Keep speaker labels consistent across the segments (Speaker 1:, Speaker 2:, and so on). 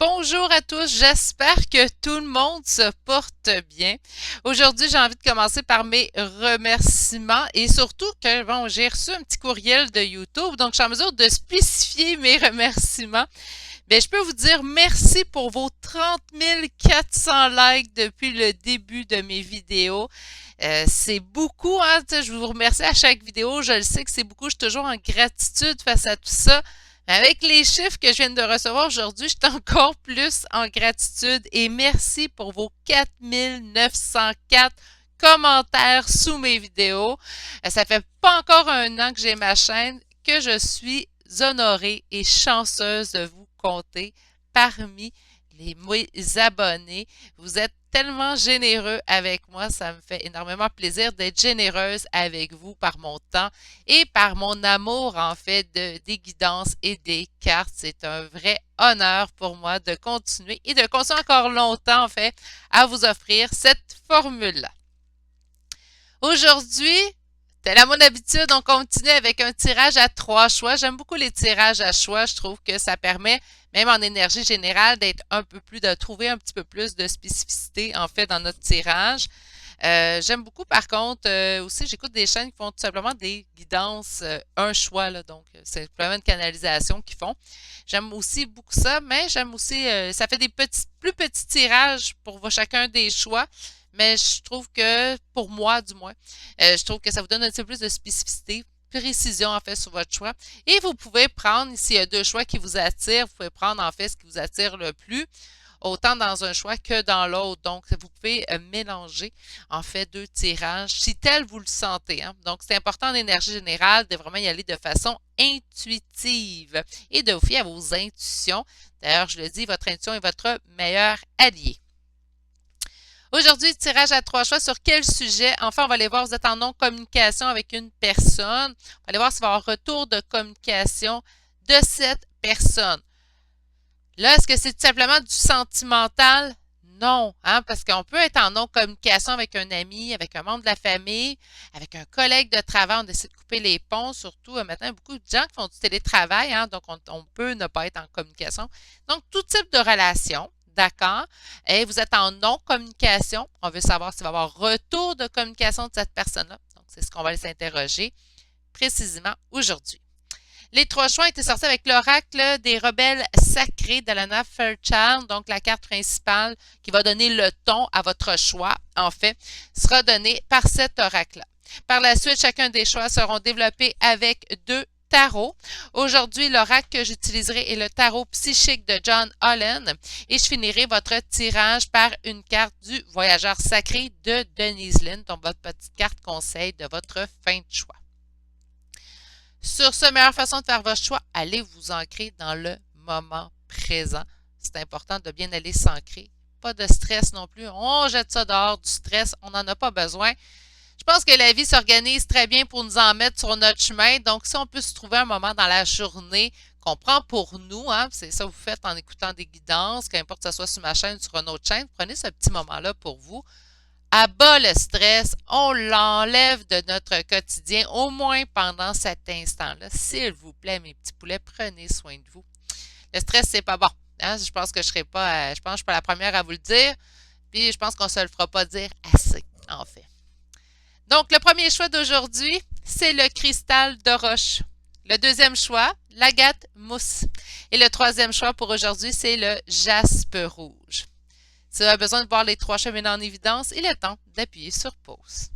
Speaker 1: Bonjour à tous, j'espère que tout le monde se porte bien. Aujourd'hui, j'ai envie de commencer par mes remerciements et surtout que, bon, j'ai reçu un petit courriel de YouTube, donc je suis en mesure de spécifier mes remerciements. Bien, je peux vous dire merci pour vos 30 400 likes depuis le début de mes vidéos. C'est beaucoup, hein, je vous remercie à chaque vidéo, je le sais que c'est beaucoup, je suis toujours en gratitude face à tout ça. Mais avec les chiffres que je viens de recevoir aujourd'hui, je suis encore plus en gratitude et merci pour vos 4904 commentaires sous mes vidéos. Ça fait pas encore un an que j'ai ma chaîne, que je suis honorée et chanceuse de vous compter parmi mes abonnés. Vous êtes tellement généreux avec moi, ça me fait énormément plaisir d'être généreuse avec vous par mon temps et par mon amour en fait des guidances et des cartes. C'est un vrai honneur pour moi de continuer et de continuer encore longtemps en fait à vous offrir cette formule-là. Aujourd'hui, tel à mon habitude, on continue avec un tirage à 3 choix. J'aime beaucoup les tirages à choix. Je trouve que ça permet, même en énergie générale, d'être un peu plus, de trouver un petit peu plus de spécificité, en fait, dans notre tirage. J'aime beaucoup, par contre, aussi, j'écoute des chaînes qui font tout simplement des guidances, un choix, là, donc c'est simplement une canalisation qu'ils font. J'aime aussi beaucoup ça, mais j'aime aussi, ça fait des plus petits tirages pour chacun des choix. Mais je trouve que, pour moi du moins, je trouve que ça vous donne un petit peu plus de spécificité, précision en fait sur votre choix. Et vous pouvez prendre, s'il y a 2 choix qui vous attirent, vous pouvez prendre en fait ce qui vous attire le plus, autant dans un choix que dans l'autre. Donc, vous pouvez mélanger en fait 2 tirages, si tel vous le sentez. Hein. Donc, c'est important en énergie générale de vraiment y aller de façon intuitive et de vous fier à vos intuitions. D'ailleurs, je le dis, votre intuition est votre meilleur allié. Aujourd'hui, tirage à 3 choix sur quel sujet? Enfin, on va aller voir, vous êtes en non-communication avec une personne. On va aller voir s'il va y avoir un retour de communication de cette personne. Là, est-ce que c'est tout simplement du sentimental? Non, hein, parce qu'on peut être en non-communication avec un ami, avec un membre de la famille, avec un collègue de travail. On essaie de couper les ponts, surtout maintenant, il y a beaucoup de gens qui font du télétravail, hein, donc on peut ne pas être en communication. Donc, tout type de relation, d'accord? Et vous êtes en non-communication. On veut savoir s'il va y avoir retour de communication de cette personne-là. Donc, c'est ce qu'on va aller s'interroger précisément aujourd'hui. Les 3 choix étaient sortis avec l'oracle des rebelles sacrés de Lana Fairchild, donc la carte principale qui va donner le ton à votre choix, en fait, sera donnée par cet oracle-là. Par la suite, chacun des choix seront développés avec 2 tarots. Aujourd'hui, l'oracle que j'utiliserai est le tarot psychique de John Holland et je finirai votre tirage par une carte du voyageur sacré de Denise Lynn, donc votre petite carte conseil de votre fin de choix. Sur ce, meilleure façon de faire votre choix, allez vous ancrer dans le moment présent. C'est important de bien aller s'ancrer. Pas de stress non plus. On jette ça dehors, du stress, on n'en a pas besoin. Je pense que la vie s'organise très bien pour nous en mettre sur notre chemin. Donc, si on peut se trouver un moment dans la journée qu'on prend pour nous, hein, c'est ça que vous faites en écoutant des guidances, qu'importe que ce soit sur ma chaîne ou sur une autre chaîne, prenez ce petit moment-là pour vous. À bas le stress, on l'enlève de notre quotidien, au moins pendant cet instant-là. S'il vous plaît, mes petits poulets, prenez soin de vous. Le stress, c'est pas bon. Hein? Je pense que je serai pas, je pense que je suis pas la première à vous le dire. Puis je pense qu'on se le fera pas dire assez, en fait. Donc, le premier choix d'aujourd'hui, c'est le cristal de roche. Le deuxième choix, l'agate mousse. Et le troisième choix pour aujourd'hui, c'est le jaspe rouge. Si vous avez besoin de voir les 3 choix mis en évidence, il est temps d'appuyer sur pause.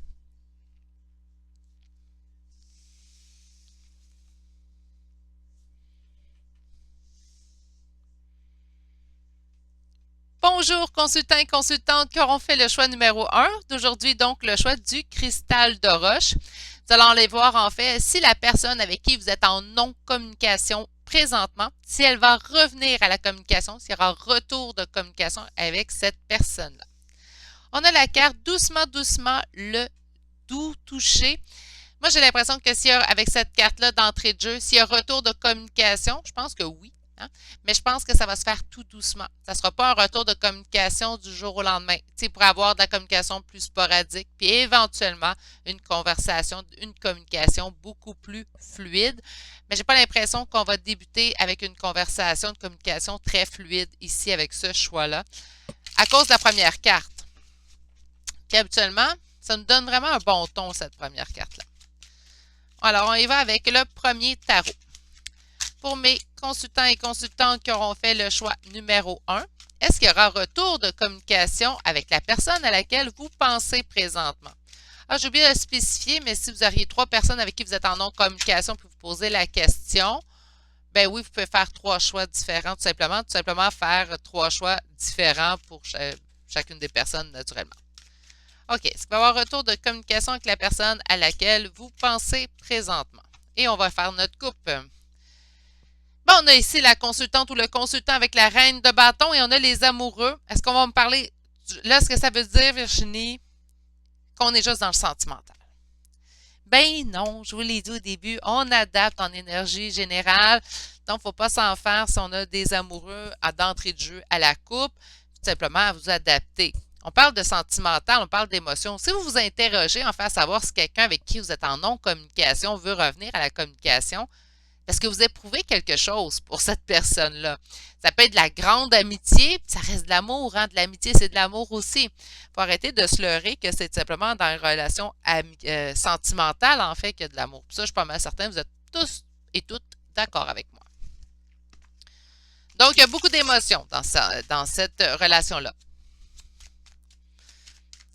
Speaker 1: Bonjour consultants et consultantes qui auront fait le choix numéro 1 d'aujourd'hui, donc le choix du cristal de roche. Nous allons aller voir en fait si la personne avec qui vous êtes en non-communication présentement, si elle va revenir à la communication, s'il y aura retour de communication avec cette personne-là. On a la carte doucement, doucement, le doux toucher. Moi, j'ai l'impression que s'il y a, avec cette carte-là d'entrée de jeu, s'il y a retour de communication, je pense que oui. Hein? Mais je pense que ça va se faire tout doucement. Ça ne sera pas un retour de communication du jour au lendemain. Tu sais, pour avoir de la communication plus sporadique, puis éventuellement une conversation, une communication beaucoup plus fluide. Mais j'ai pas l'impression qu'on va débuter avec une conversation, une communication très fluide ici avec ce choix-là, à cause de la première carte. Puis habituellement, ça nous donne vraiment un bon ton, cette première carte-là. Alors, on y va avec le premier tarot. Pour mes consultants et consultantes qui auront fait le choix numéro 1, est-ce qu'il y aura un retour de communication avec la personne à laquelle vous pensez présentement? Ah, j'ai oublié de le spécifier, mais si vous auriez 3 personnes avec qui vous êtes en non-communication puis vous posez la question, ben oui, vous pouvez faire 3 choix différents, tout simplement faire 3 choix différents pour chacune des personnes, naturellement. OK, est-ce qu'il va y avoir un retour de communication avec la personne à laquelle vous pensez présentement? Et on va faire notre coupe. Bon, on a ici la consultante ou le consultant avec la reine de bâton et on a les amoureux. Est-ce qu'on va me parler, là, ce que ça veut dire, Virginie, qu'on est juste dans le sentimental? Ben non, je vous l'ai dit au début, on adapte en énergie générale. Donc, il ne faut pas s'en faire si on a des amoureux d'entrée de jeu à la coupe. Tout simplement à vous adapter. On parle de sentimental, on parle d'émotion. Si vous vous interrogez en fait à savoir si quelqu'un avec qui vous êtes en non-communication veut revenir à la communication, est-ce que vous éprouvez quelque chose pour cette personne-là? Ça peut être de la grande amitié, puis ça reste de l'amour. Hein? De l'amitié, c'est de l'amour aussi. Il faut arrêter de se leurrer que c'est simplement dans une relation sentimentale, en fait, qu'il y a de l'amour. Ça, je suis pas mal certain, vous êtes tous et toutes d'accord avec moi. Donc, il y a beaucoup d'émotions dans cette relation-là.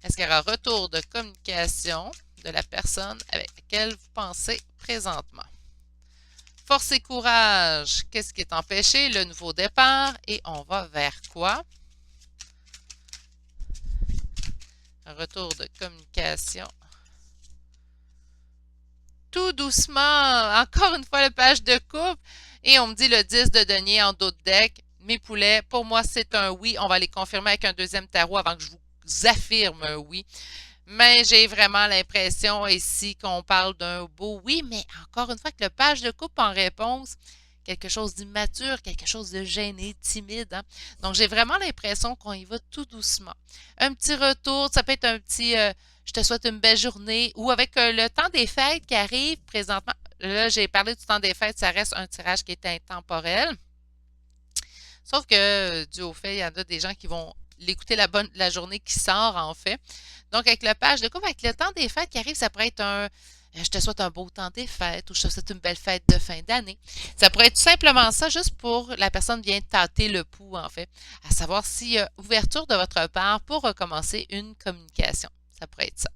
Speaker 1: Est-ce qu'il y aura un retour de communication de la personne avec laquelle vous pensez présentement? Force et courage, qu'est-ce qui est empêché? Le nouveau départ. Et on va vers quoi? Un retour de communication. Tout doucement, encore une fois le page de coupe. Et on me dit le 10 de denier en dos de deck. Mes poulets, pour moi c'est un oui. On va les confirmer avec un deuxième tarot avant que je vous affirme un oui. Mais j'ai vraiment l'impression ici qu'on parle d'un beau oui, mais encore une fois que le page de coupe en réponse, quelque chose d'immature, quelque chose de gêné, timide. Hein? Donc j'ai vraiment l'impression qu'on y va tout doucement. Un petit retour, ça peut être un petit je te souhaite une belle journée ou avec le temps des fêtes qui arrive présentement. Là, j'ai parlé du temps des fêtes, ça reste un tirage qui est intemporel. Sauf que, dû au fait, il y en a des gens qui vont l'écouter la journée qui sort, en fait. Donc, avec le page de coupe, avec le temps des fêtes qui arrive, ça pourrait être un je te souhaite un beau temps des fêtes ou je te souhaite une belle fête de fin d'année. Ça pourrait être tout simplement ça, juste pour la personne vient tâter le pouls, en fait, à savoir s'il y a ouverture de votre part pour recommencer une communication. Ça pourrait être ça.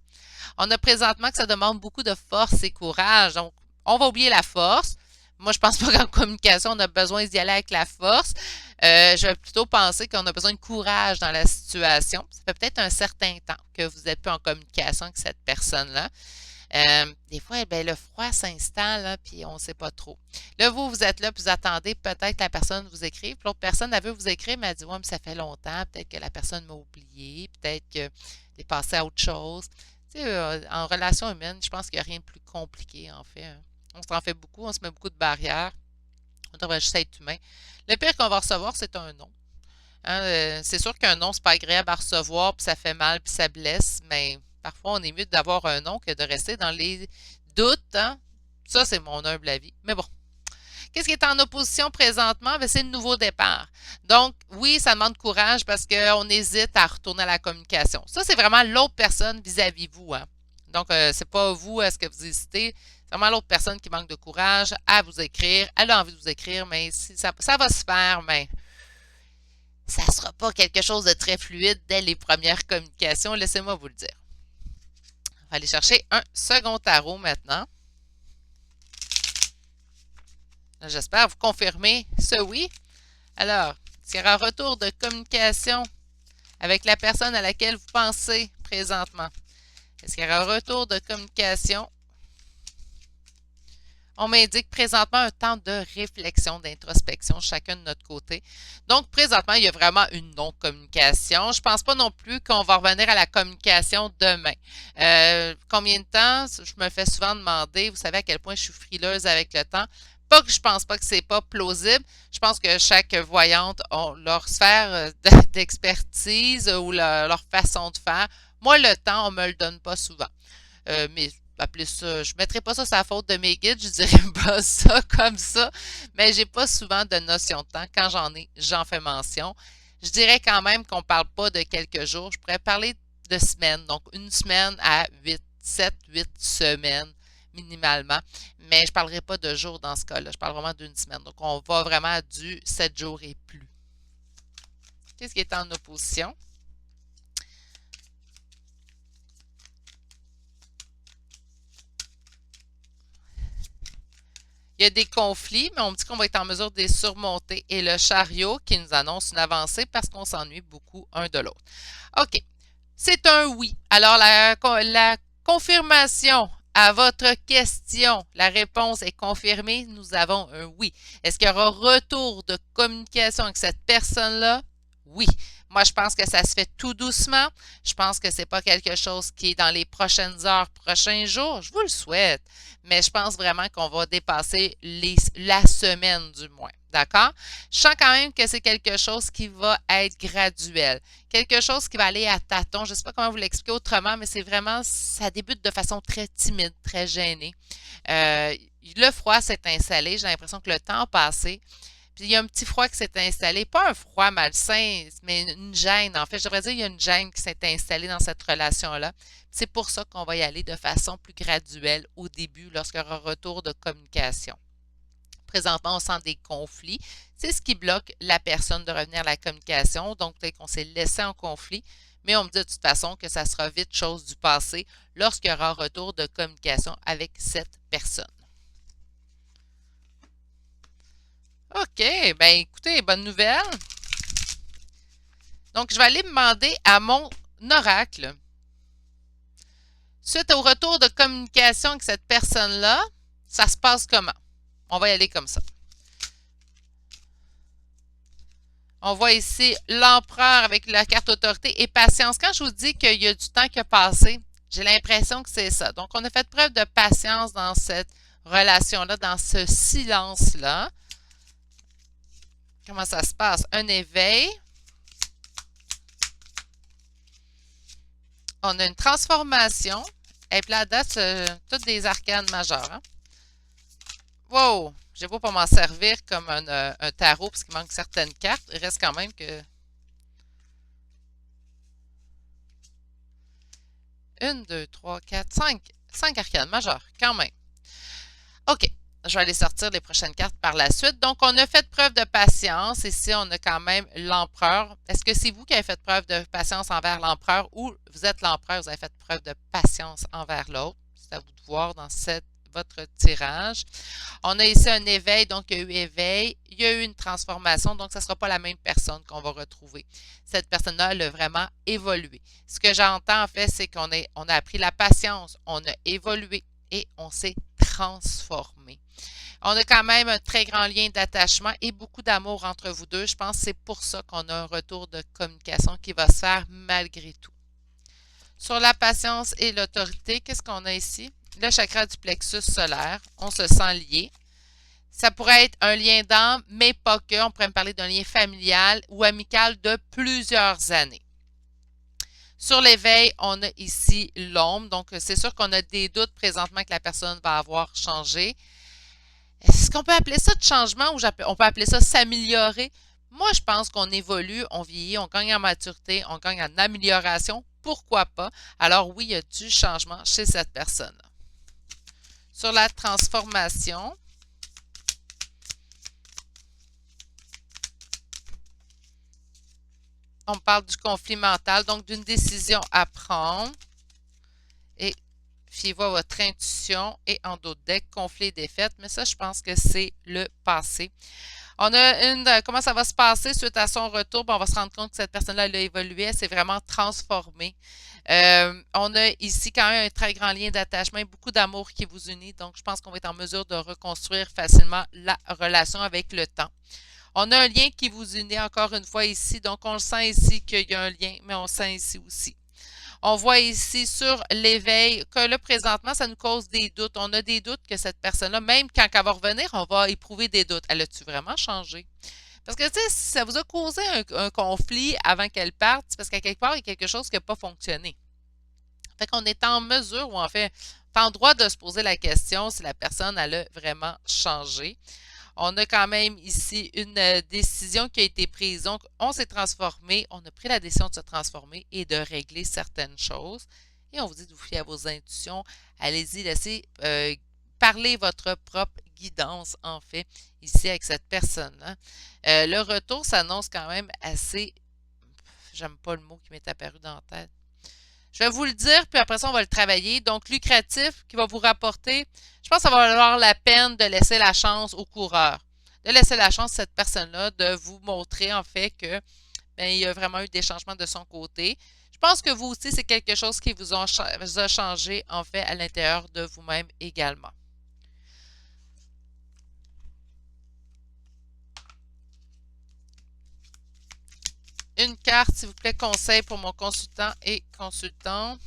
Speaker 1: On a présentement que ça demande beaucoup de force et courage. Donc, on va oublier la force. Moi, je pense pas qu'en communication, on a besoin d'y aller avec la force. Je vais plutôt penser qu'on a besoin de courage dans la situation. Ça fait peut-être un certain temps que vous n'êtes plus en communication avec cette personne-là. Des fois, ben, le froid s'installe, hein, puis on ne sait pas trop. Là, vous êtes là, puis vous attendez peut-être que la personne vous écrive. Puis l'autre personne, elle veut vous écrire, mais elle dit, ouais, mais ça fait longtemps. Peut-être que la personne m'a oublié. Peut-être qu'elle est passée à autre chose. Tu sais, en relation humaine, je pense qu'il n'y a rien de plus compliqué, en fait. Hein. On s'en fait beaucoup, on se met beaucoup de barrières. On devrait juste être humain. Le pire qu'on va recevoir, c'est un non. Hein, c'est sûr qu'un non, c'est pas agréable à recevoir, puis ça fait mal, puis ça blesse, mais parfois, on est mieux d'avoir un non que de rester dans les doutes. Hein? Ça, c'est mon humble avis. Mais bon. Qu'est-ce qui est en opposition présentement? C'est le nouveau départ. Donc, oui, ça demande courage parce qu'on hésite à retourner à la communication. Ça, c'est vraiment l'autre personne vis-à-vis vous. Hein? Donc, c'est pas vous, est-ce que vous hésitez? C'est vraiment l'autre personne qui manque de courage à vous écrire. Elle a envie de vous écrire, mais si ça va se faire, mais ça ne sera pas quelque chose de très fluide dès les premières communications. Laissez-moi vous le dire. On va aller chercher un second tarot maintenant. J'espère vous confirmer ce oui. Alors, est-ce qu'il y aura un retour de communication avec la personne à laquelle vous pensez présentement? Est-ce qu'il y aura un retour de communication? On m'indique présentement un temps de réflexion, d'introspection, chacun de notre côté. Donc, présentement, il y a vraiment une non-communication. Je ne pense pas non plus qu'on va revenir à la communication demain. Combien de temps? Je me fais souvent demander, vous savez à quel point je suis frileuse avec le temps. Pas que je pense pas que c'est pas plausible. Je pense que chaque voyante a leur sphère d'expertise ou leur façon de faire. Moi, le temps, on me le donne pas souvent. Mais appeler ça, je mettrais pas ça sur la faute de mes guides, je dirais pas ça comme ça, mais j'ai pas souvent de notion de temps. Quand j'en ai, j'en fais mention. Je dirais quand même qu'on parle pas de quelques jours. Je pourrais parler de semaines, donc une semaine à 8, 7, 8 semaines minimalement. Mais je parlerai pas de jours dans ce cas-là. Je parle vraiment d'une semaine. Donc, on va vraiment à du 7 jours et plus. Qu'est-ce qui est en opposition? Il y a des conflits, mais on me dit qu'on va être en mesure de les surmonter. Et le chariot qui nous annonce une avancée parce qu'on s'ennuie beaucoup un de l'autre. OK. C'est un oui. Alors, la confirmation à votre question, la réponse est confirmée. Nous avons un oui. Est-ce qu'il y aura retour de communication avec cette personne-là? Oui. Moi, je pense que ça se fait tout doucement. Je pense que c'est pas quelque chose qui est dans les prochaines heures, prochains jours. Je vous le souhaite. Mais je pense vraiment qu'on va dépasser la semaine du moins. D'accord? Je sens quand même que c'est quelque chose qui va être graduel. Quelque chose qui va aller à tâtons. Je ne sais pas comment vous l'expliquer autrement, mais c'est vraiment, ça débute de façon très timide, très gênée. Euh, le froid s'est installé. J'ai l'impression que le temps a passé. Puis il y a un petit froid qui s'est installé, pas un froid malsain, mais une gêne. En fait, je devrais dire qu'il y a une gêne qui s'est installée dans cette relation-là. C'est pour ça qu'on va y aller de façon plus graduelle au début, lorsqu'il y aura un retour de communication. Présentement, on sent des conflits. C'est ce qui bloque la personne de revenir à la communication. Donc, peut-être qu'on s'est laissé en conflit, mais on me dit de toute façon que ça sera vite chose du passé lorsqu'il y aura un retour de communication avec cette personne. OK, ben écoutez, bonne nouvelle. Donc, je vais aller demander à mon oracle, suite au retour de communication avec cette personne-là, ça se passe comment? On va y aller comme ça. On voit ici l'empereur avec la carte autorité et patience. Quand je vous dis qu'il y a du temps qui a passé, j'ai l'impression que c'est ça. Donc, on a fait preuve de patience dans cette relation-là, dans ce silence-là. Comment ça se passe? Un éveil. On a une transformation. Et puis là, date, toutes des arcanes majeures. Hein? Wow! J'ai beau pas m'en servir comme un tarot parce qu'il manque certaines cartes. Il reste quand même que... Une, deux, trois, quatre, cinq. Cinq arcanes majeures, quand même. OK. Je vais aller sortir les prochaines cartes par la suite. Donc, on a fait preuve de patience. Ici, on a quand même l'empereur. Est-ce que c'est vous qui avez fait preuve de patience envers l'empereur ou vous êtes l'empereur, vous avez fait preuve de patience envers l'autre? C'est à vous de voir dans votre tirage. On a ici un éveil, donc il y a eu éveil. Il y a eu une transformation, donc ce ne sera pas la même personne qu'on va retrouver. Cette personne-là, elle a vraiment évolué. Ce que j'entends, en fait, c'est on a appris la patience, on a évolué et on s'est transformé. On a quand même un très grand lien d'attachement et beaucoup d'amour entre vous deux. Je pense que c'est pour ça qu'on a un retour de communication qui va se faire malgré tout. Sur la patience et l'autorité, qu'est-ce qu'on a ici? Le chakra du plexus solaire. On se sent lié. Ça pourrait être un lien d'âme, mais pas que. On pourrait me parler d'un lien familial ou amical de plusieurs années. Sur l'éveil, on a ici l'ombre. Donc, c'est sûr qu'on a des doutes présentement que la personne va avoir changé. Est-ce qu'on peut appeler ça de changement ou on peut appeler ça s'améliorer? Moi, je pense qu'on évolue, on vieillit, on gagne en maturité, on gagne en amélioration. Pourquoi pas? Alors oui, il y a du changement chez cette personne. Sur la transformation, on parle du conflit mental, donc d'une décision à prendre. Et fiez-vous à votre intuition et en d'autres decks, conflit et défaite. Mais ça, je pense que c'est le passé. On a comment ça va se passer suite à son retour? Bon, on va se rendre compte que cette personne-là, elle a évolué, elle s'est vraiment transformée. On a ici quand même un très grand lien d'attachement et beaucoup d'amour qui vous unit. Donc, je pense qu'on va être en mesure de reconstruire facilement la relation avec le temps. On a un lien qui vous unit encore une fois ici. Donc, on le sent ici qu'il y a un lien, mais on le sent ici aussi. On voit ici sur l'éveil que là, présentement, ça nous cause des doutes. On a des doutes que cette personne-là, même quand elle va revenir, on va éprouver des doutes. Elle a-tu vraiment changé? Parce que, tu sais, si ça vous a causé un conflit avant qu'elle parte, c'est parce qu'à quelque part, il y a quelque chose qui n'a pas fonctionné. Fait qu'on est en mesure, ou en fait, en droit de se poser la question si la personne, elle a vraiment changé. On a quand même ici une décision qui a été prise. Donc, on s'est transformé, on a pris la décision de se transformer et de régler certaines choses. Et on vous dit de vous fier à vos intuitions. Allez-y, laissez parler votre propre guidance, en fait, ici avec cette personne-là. Le retour s'annonce quand même assez... J'aime pas le mot qui m'est apparu dans la tête. Je vais vous le dire, puis après ça, on va le travailler. Donc, lucratif, qui va vous rapporter, je pense que ça va valoir la peine de laisser la chance au coureur. De laisser la chance à cette personne-là de vous montrer, en fait, que ben, il y a vraiment eu des changements de son côté. Je pense que vous aussi, c'est quelque chose qui vous a changé, en fait, à l'intérieur de vous-même également. Une carte, s'il vous plaît, conseil pour mon consultant et consultante.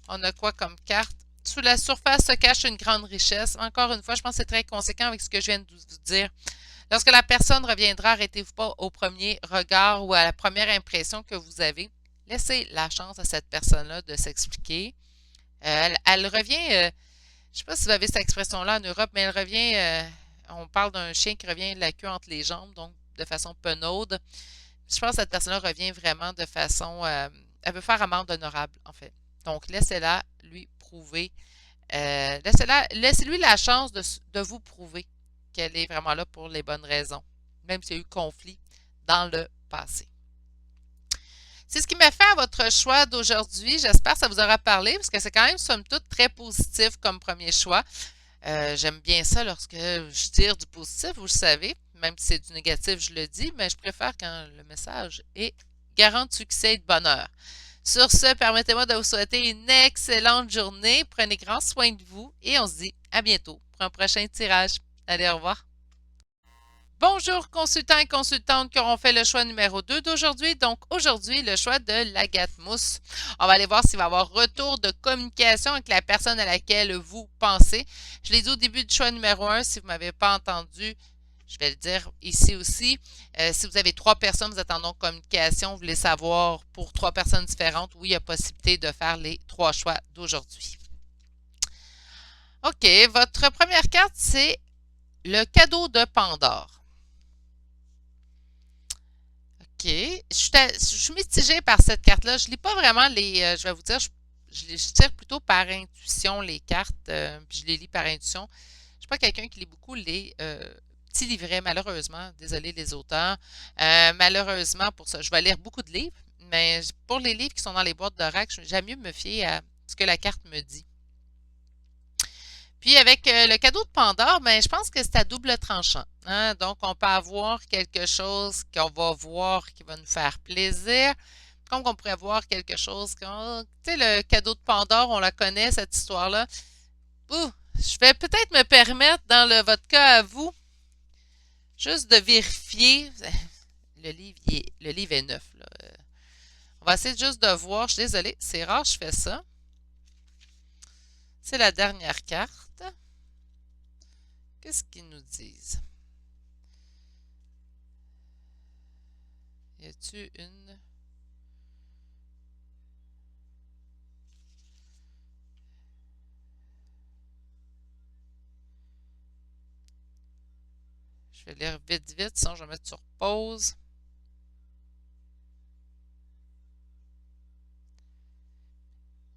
Speaker 1: On a quoi comme carte? Sous la surface se cache une grande richesse. Encore une fois, je pense que c'est très conséquent avec ce que je viens de vous dire. Lorsque la personne reviendra, arrêtez-vous pas au premier regard ou à la première impression que vous avez. Laissez la chance à cette personne-là de s'expliquer. Elle revient, je ne sais pas si vous avez cette expression-là en Europe, mais elle revient, on parle d'un chien qui revient la queue entre les jambes, donc de façon penaude. Je pense que cette personne-là revient vraiment de façon, elle veut faire amende honorable, en fait. Donc, laissez-la lui prouver, laissez-lui la chance de vous prouver qu'elle est vraiment là pour les bonnes raisons, même s'il y a eu conflit dans le passé. C'est ce qui m'a fait à votre choix d'aujourd'hui. J'espère que ça vous aura parlé, parce que c'est quand même, somme toute, très positif comme premier choix. J'aime bien ça lorsque je tire du positif, vous le savez. Même si c'est du négatif, je le dis, mais je préfère quand le message est garant de succès et de bonheur. Sur ce, permettez-moi de vous souhaiter une excellente journée. Prenez grand soin de vous et on se dit à bientôt pour un prochain tirage. Allez, au revoir. Bonjour consultants et consultantes qui auront fait le choix numéro 2 d'aujourd'hui. Donc aujourd'hui, le choix de l'agate mousse. On va aller voir s'il va y avoir retour de communication avec la personne à laquelle vous pensez. Je l'ai dit au début du choix numéro 1, si vous ne m'avez pas entendu, je vais le dire ici aussi. Si vous avez 3 personnes, vous êtes en communication, vous voulez savoir pour 3 personnes différentes, oui, il y a possibilité de faire les 3 choix d'aujourd'hui. OK, votre première carte, c'est le cadeau de Pandore. OK. Je suis mitigée par cette carte-là. Je ne lis pas vraiment les. Je vais vous dire, je tire plutôt par intuition les cartes, puis je les lis par intuition. Je ne suis pas quelqu'un qui lit beaucoup les petits livrets, malheureusement. Désolé les auteurs. Malheureusement, pour ça, je vais lire beaucoup de livres, mais pour les livres qui sont dans les boîtes d'oracle, j'aime mieux me fier à ce que la carte me dit. Puis avec le cadeau de Pandore, ben, je pense que c'est à double tranchant. Hein? Donc, on peut avoir quelque chose qu'on va voir qui va nous faire plaisir, comme on pourrait voir quelque chose comme, tu sais, le cadeau de Pandore, on la connaît, cette histoire-là. Ouh, je vais peut-être me permettre, dans votre cas à vous, juste de vérifier. Le livre est neuf, là. On va essayer juste de voir. Je suis désolée, c'est rare, je fais ça. C'est la dernière carte. Qu'est-ce qu'ils nous disent? Y a-tu une... Je vais lire vite, vite, sinon je vais mettre sur pause.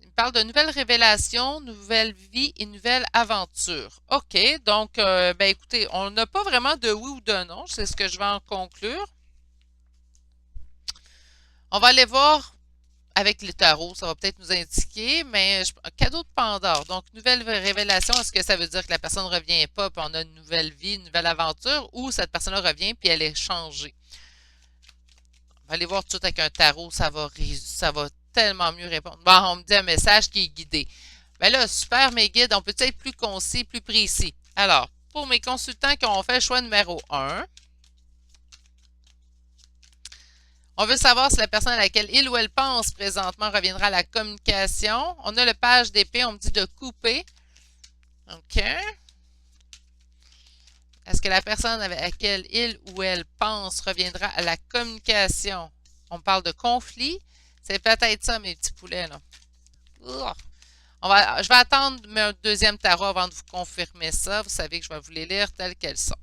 Speaker 1: Il me parle de nouvelles révélations, nouvelle vie et nouvelle aventure. OK, donc, ben écoutez, on n'a pas vraiment de oui ou de non, c'est ce que je vais en conclure. On va aller voir avec les tarots, ça va peut-être nous indiquer, mais cadeau de Pandore. Donc, nouvelle révélation, est-ce que ça veut dire que la personne ne revient pas, puis on a une nouvelle vie, une nouvelle aventure, ou cette personne-là revient, puis elle est changée? On va aller voir tout avec un tarot, ça va tellement mieux répondre. Bon, on me dit un message qui est guidé. Ben là, super, mes guides, on peut être plus concis, plus précis. Alors, pour mes consultants qui ont fait le choix numéro 1, On veut savoir si la personne à laquelle il ou elle pense présentement reviendra à la communication. On a le page d'épée, on me dit de couper. OK. Est-ce que la personne à laquelle il ou elle pense reviendra à la communication? On parle de conflit. C'est peut-être ça, mes petits poulets, là. Je vais attendre un deuxième tarot avant de vous confirmer ça. Vous savez que je vais vous les lire telles qu'elles sont.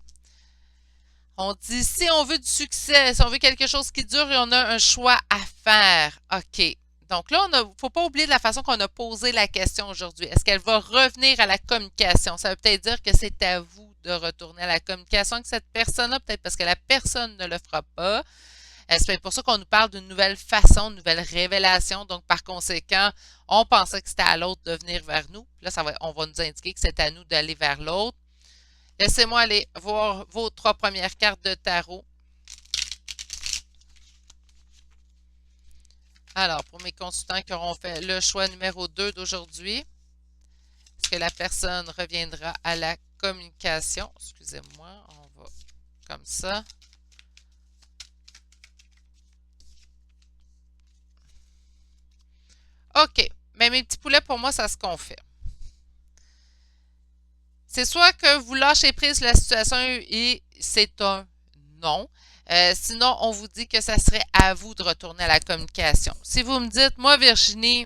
Speaker 1: On dit, si on veut du succès, si on veut quelque chose qui dure et on a un choix à faire. OK. Donc là, il ne faut pas oublier de la façon qu'on a posé la question aujourd'hui. Est-ce qu'elle va revenir à la communication? Ça veut peut-être dire que c'est à vous de retourner à la communication avec cette personne-là, peut-être parce que la personne ne le fera pas. C'est pour ça qu'on nous parle d'une nouvelle façon, une nouvelle révélation. Donc, par conséquent, on pensait que c'était à l'autre de venir vers nous. Là, on va nous indiquer que c'est à nous d'aller vers l'autre. Laissez-moi aller voir vos 3 premières cartes de tarot. Alors, pour mes consultants qui auront fait le choix numéro 2 d'aujourd'hui, est-ce que la personne reviendra à la communication? Excusez-moi, on va comme ça. OK. Mais mes petits poulets, pour moi, ça se confirme. C'est soit que vous lâchez prise sur la situation et c'est un non. Sinon, on vous dit que ça serait à vous de retourner à la communication. Si vous me dites, moi, Virginie,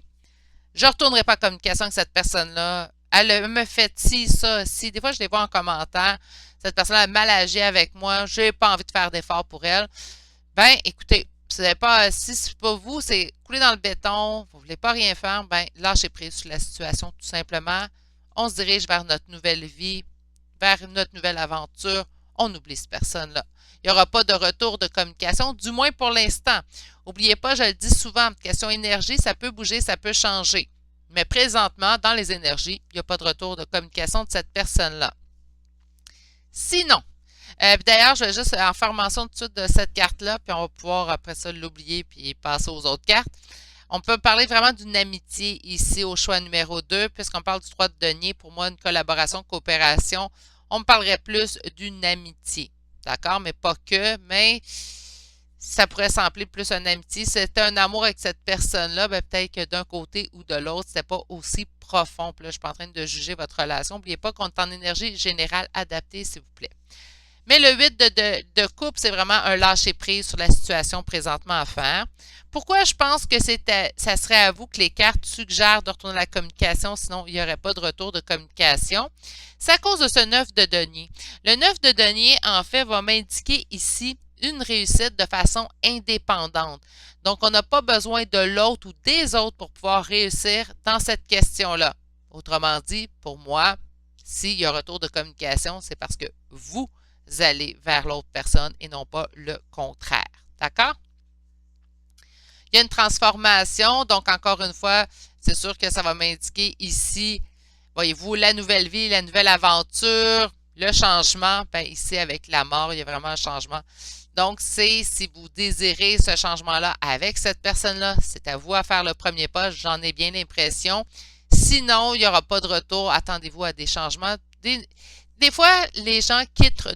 Speaker 1: je ne retournerai pas à la communication avec cette personne-là, elle me fait ci, ça, ci. Des fois, je les vois en commentaire. Cette personne-là a mal agi avec moi. Je n'ai pas envie de faire d'efforts pour elle. Ben, écoutez, si c'est pas vous, c'est couler dans le béton, vous ne voulez pas rien faire, ben, lâchez prise sur la situation, tout simplement. On se dirige vers notre nouvelle vie, vers notre nouvelle aventure. On oublie cette personne-là. Il n'y aura pas de retour de communication, du moins pour l'instant. N'oubliez pas, je le dis souvent, question énergie, ça peut bouger, ça peut changer. Mais présentement, dans les énergies, il n'y a pas de retour de communication de cette personne-là. Sinon, d'ailleurs, je vais juste en faire mention tout de suite de cette carte-là, puis on va pouvoir après ça l'oublier puis passer aux autres cartes. On peut parler vraiment d'une amitié ici au choix numéro 2, puisqu'on parle du 3 de denier. Pour moi, une collaboration, coopération, on me parlerait plus d'une amitié. D'accord? Mais pas que, mais ça pourrait sembler plus une amitié. Si c'était un amour avec cette personne-là, ben peut-être que d'un côté ou de l'autre, c'était pas aussi profond. Puis là, je suis pas en train de juger votre relation. N'oubliez pas qu'on est en énergie générale adaptée, s'il vous plaît. Mais le 8 de coupe, c'est vraiment un lâcher-prise sur la situation présentement à faire. Pourquoi je pense que ça serait à vous que les cartes suggèrent de retourner à la communication, sinon il n'y aurait pas de retour de communication? C'est à cause de ce 9 de denier. Le 9 de denier, en fait, va m'indiquer ici une réussite de façon indépendante. Donc, on n'a pas besoin de l'autre ou des autres pour pouvoir réussir dans cette question-là. Autrement dit, pour moi, s'il y a retour de communication, c'est parce que vous allez vers l'autre personne et non pas le contraire. D'accord? Il y a une transformation, donc encore une fois, c'est sûr que ça va m'indiquer ici, voyez-vous, la nouvelle vie, la nouvelle aventure, le changement. Ben, ici, avec la mort, il y a vraiment un changement. Donc, c'est si vous désirez ce changement-là avec cette personne-là, c'est à vous à faire le premier pas, j'en ai bien l'impression. Sinon, il n'y aura pas de retour. Attendez-vous à des changements. Des fois, les gens quittent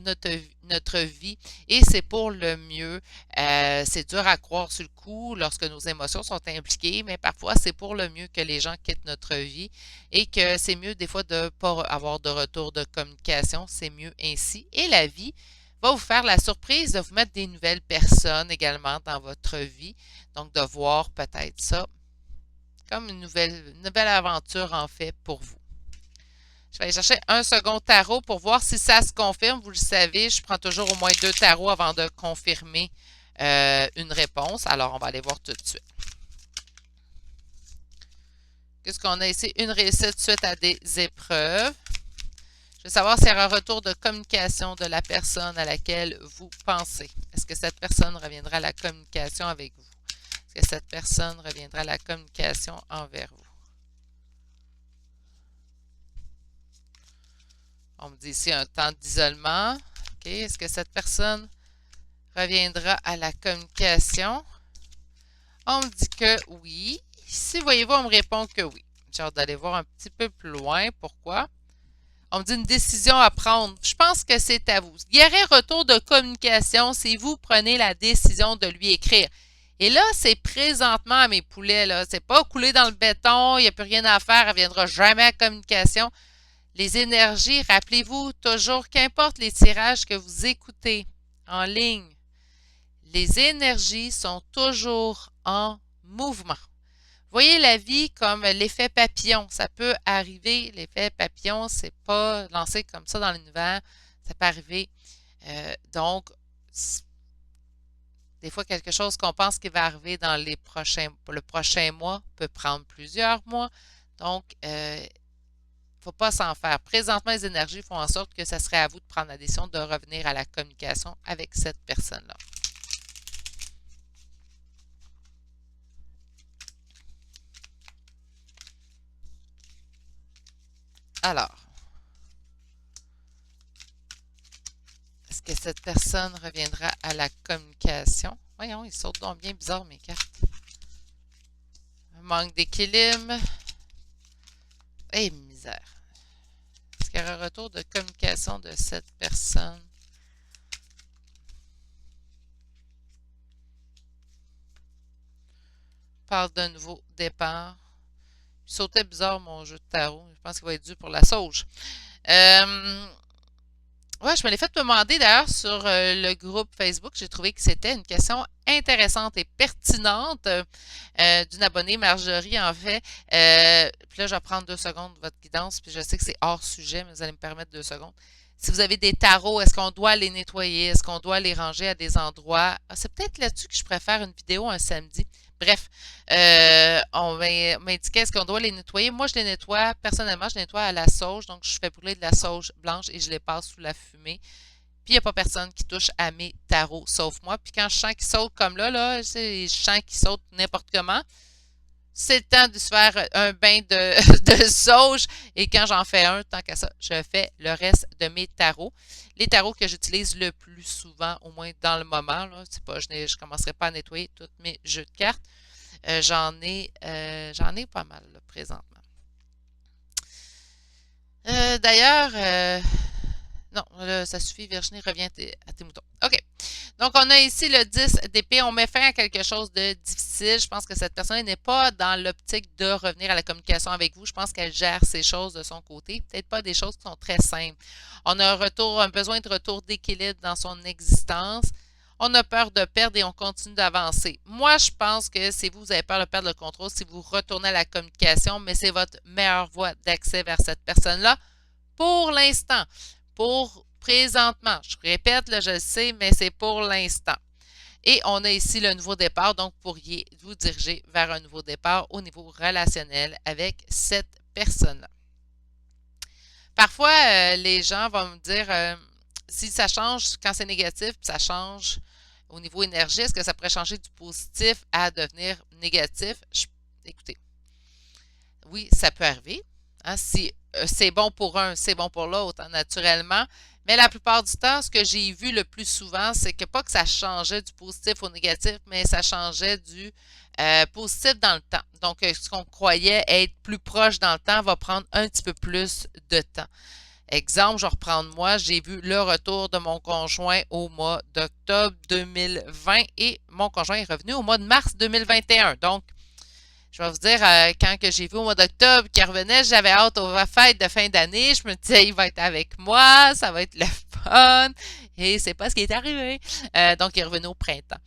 Speaker 1: notre vie et c'est pour le mieux. C'est dur à croire sur le coup lorsque nos émotions sont impliquées, mais parfois c'est pour le mieux que les gens quittent notre vie et que c'est mieux des fois de ne pas avoir de retour de communication. C'est mieux ainsi. Et la vie va vous faire la surprise de vous mettre des nouvelles personnes également dans votre vie. Donc, de voir peut-être ça comme une nouvelle aventure en fait pour vous. Je vais aller chercher un second tarot pour voir si ça se confirme. Vous le savez, je prends toujours au moins 2 tarots avant de confirmer une réponse. Alors, on va aller voir tout de suite. Qu'est-ce qu'on a ici? Une réussite suite à des épreuves. Je veux savoir s'il y a un retour de communication de la personne à laquelle vous pensez. Est-ce que cette personne reviendra à la communication avec vous? Est-ce que cette personne reviendra à la communication envers vous? On me dit ici un temps d'isolement. OK. Est-ce que cette personne reviendra à la communication? On me dit que oui. Ici, voyez-vous, on me répond que oui. J'ai hâte d'aller voir un petit peu plus loin. Pourquoi? On me dit une décision à prendre. Je pense que c'est à vous. Il y aurait retour de communication si vous prenez la décision de lui écrire. Et là, c'est présentement à mes poulets, là. C'est pas coulé dans le béton, il n'y a plus rien à faire, elle viendra jamais à communication. Les énergies, rappelez-vous toujours, qu'importe les tirages que vous écoutez en ligne, les énergies sont toujours en mouvement. Voyez la vie comme l'effet papillon. Ça peut arriver, l'effet papillon, c'est pas lancé comme ça dans l'univers. Ça peut arriver. Donc, des fois, quelque chose qu'on pense qui va arriver dans le prochain mois peut prendre plusieurs mois. Donc, il ne faut pas s'en faire. Présentement, les énergies font en sorte que ça serait à vous de prendre la décision de revenir à la communication avec cette personne-là. Alors, est-ce que cette personne reviendra à la communication? Voyons, ils sautent donc bien bizarre mes cartes. Un manque d'équilibre. Et misère. Est-ce qu'il y aura un retour de communication de cette personne? Parle d'un nouveau départ. Il sautait bizarre mon jeu de tarot. Je pense qu'il va être dû pour la sauge. Ouais, je me l'ai fait demander d'ailleurs sur le groupe Facebook. J'ai trouvé que c'était une question intéressante et pertinente d'une abonnée, Marjorie, en fait. Puis là, je vais prendre 2 secondes de votre guidance, puis je sais que c'est hors sujet, mais vous allez me permettre 2 secondes. Si vous avez des tarots, est-ce qu'on doit les nettoyer? Est-ce qu'on doit les ranger à des endroits? Ah, c'est peut-être là-dessus que je préfère une vidéo un samedi. Bref, on m'indiquait est-ce qu'on doit les nettoyer. Moi, je les nettoie, personnellement, je les nettoie à la sauge. Donc, je fais brûler de la sauge blanche et je les passe sous la fumée. Puis, il n'y a pas personne qui touche à mes tarots, sauf moi. Puis, quand je sens qu'ils sautent comme là, je sens qu'ils sautent n'importe comment, c'est le temps de se faire un bain de sauge. Et quand j'en fais un, tant qu'à ça, je fais le reste de mes tarots. Les tarots que j'utilise le plus souvent, au moins dans le moment, là, c'est pas, je ne commencerai pas à nettoyer tous mes jeux de cartes. J'en ai pas mal là, présentement. D'ailleurs, non, là, ça suffit, Virginie, reviens à tes moutons. OK. Donc, on a ici le 10 d'épée. On met fin à quelque chose de difficile. Je pense que cette personne n'est pas dans l'optique de revenir à la communication avec vous. Je pense qu'elle gère ces choses de son côté. Peut-être pas des choses qui sont très simples. On a un besoin de retour d'équilibre dans son existence. On a peur de perdre et on continue d'avancer. Moi, je pense que c'est vous avez peur de perdre le contrôle si vous retournez à la communication, mais c'est votre meilleure voie d'accès vers cette personne-là pour l'instant. Pour présentement. Je répète, là, je le sais, mais c'est pour l'instant. Et on a ici le nouveau départ, donc vous pourriez vous diriger vers un nouveau départ au niveau relationnel avec cette personne-là. Parfois, les gens vont me dire si ça change, quand c'est négatif, ça change au niveau énergie, est-ce que ça pourrait changer du positif à devenir négatif? Écoutez, oui, ça peut arriver. Hein, si c'est bon pour un, c'est bon pour l'autre, hein, naturellement. Mais la plupart du temps, ce que j'ai vu le plus souvent, c'est que pas que ça changeait du positif au négatif, mais ça changeait du positif dans le temps. Donc, ce qu'on croyait être plus proche dans le temps va prendre un petit peu plus de temps. Exemple, je vais reprendre moi, j'ai vu le retour de mon conjoint au mois d'octobre 2020 et mon conjoint est revenu au mois de mars 2021. Donc, je vais vous dire, quand que j'ai vu au mois d'octobre qu'il revenait, j'avais hâte aux fêtes de fin d'année. Je me disais, il va être avec moi, ça va être le fun. Et c'est pas ce qui est arrivé. Donc, il est revenu au printemps.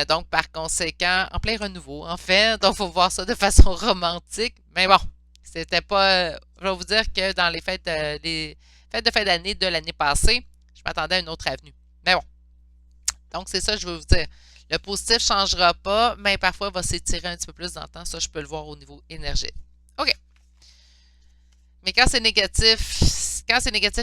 Speaker 1: Donc, par conséquent, en plein renouveau, en fait. Donc, il faut voir ça de façon romantique. Mais bon, c'était pas. Je vais vous dire que dans les fêtes de fin d'année de l'année passée, je m'attendais à une autre avenue. Mais bon. Donc, c'est ça que je veux vous dire. Le positif ne changera pas, mais parfois il va s'étirer un petit peu plus dans le temps. Ça, je peux le voir au niveau énergétique. OK. Mais quand c'est négatif,